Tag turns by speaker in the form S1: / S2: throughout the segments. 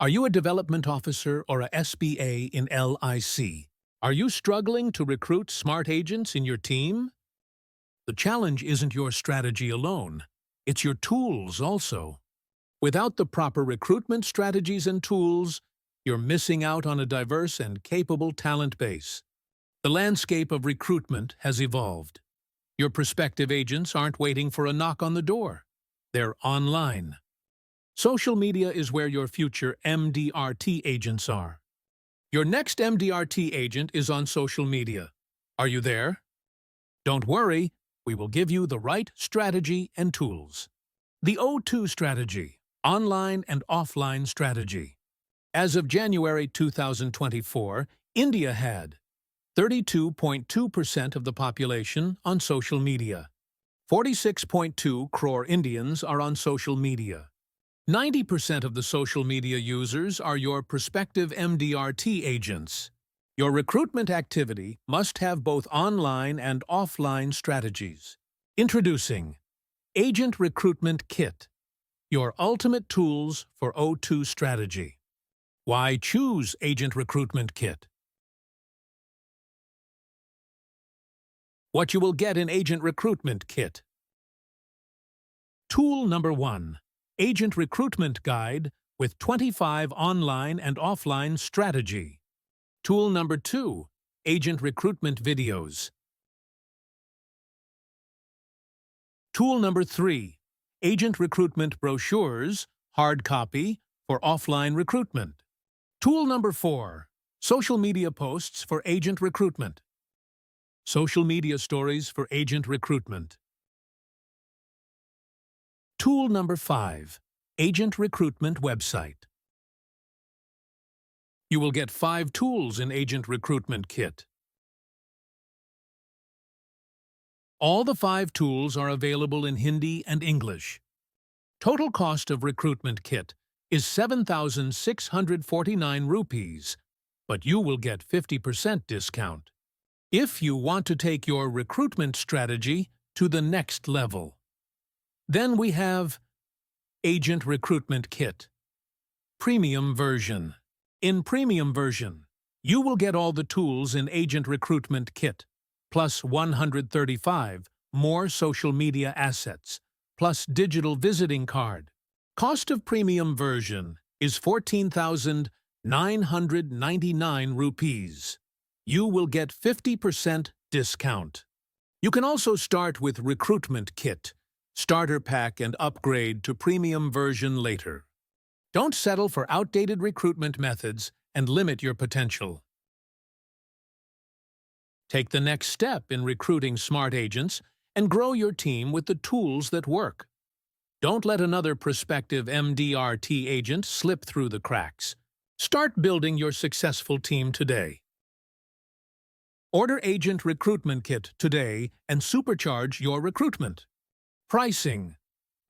S1: Are you a development officer or a SBA in LIC? Are you struggling to recruit smart agents in your team? The challenge isn't your strategy alone. It's your tools also. Without the proper recruitment strategies and tools, you're missing out on a diverse and capable talent base. The landscape of recruitment has evolved. Your prospective agents aren't waiting for a knock on the door. They're online. Social media is where your future MDRT agents are. Your next MDRT agent is on social media. Are you there? Don't worry, we will give you the right strategy and tools. The O2 strategy, online and offline strategy. As of January 2024, India had 32.2% of the population on social media. 46.2 crore Indians are on social media. 90% of the social media users are your prospective MDRT agents. Your recruitment activity must have both online and offline strategies. Introducing Agent Recruitment Kit, your ultimate tools for O2 strategy. Why choose Agent Recruitment Kit? What you will get in Agent Recruitment Kit. Tool number 1. Agent Recruitment Guide with 25 online and offline strategy. Tool number 2. Agent Recruitment Videos. Tool number 3. Agent Recruitment Brochures, hard copy, for offline recruitment. Tool number 4. Social media posts for agent recruitment. Social media stories for agent recruitment. Tool number 5. Agent Recruitment Website. You will get 5 tools in Agent Recruitment Kit. All the 5 tools are available in Hindi and English. Total cost of Recruitment Kit is 7,649 rupees, but you will get 50% discount if you want to take your recruitment strategy to the next level. Then we have Agent Recruitment Kit, Premium Version. In Premium Version, you will get all the tools in Agent Recruitment Kit, plus 135 more social media assets, plus digital visiting card. Cost of Premium Version is 14,999 rupees. You will get 50% discount. You can also start with Recruitment Kit, Starter Pack, and upgrade to Premium Version later. Don't settle for outdated recruitment methods and limit your potential. Take the next step in recruiting smart agents and grow your team with the tools that work. Don't let another prospective MDRT agent slip through the cracks. Start building your successful team today. Order Agent Recruitment Kit today and supercharge your recruitment. Pricing: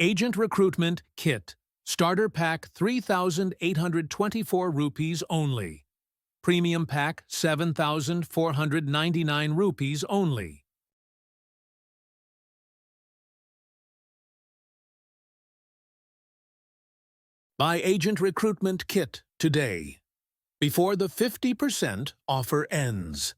S1: Agent Recruitment Kit, Starter Pack 3,824 rupees only. Premium Pack 7,499 rupees only. Buy Agent Recruitment Kit today, before the 50% offer ends.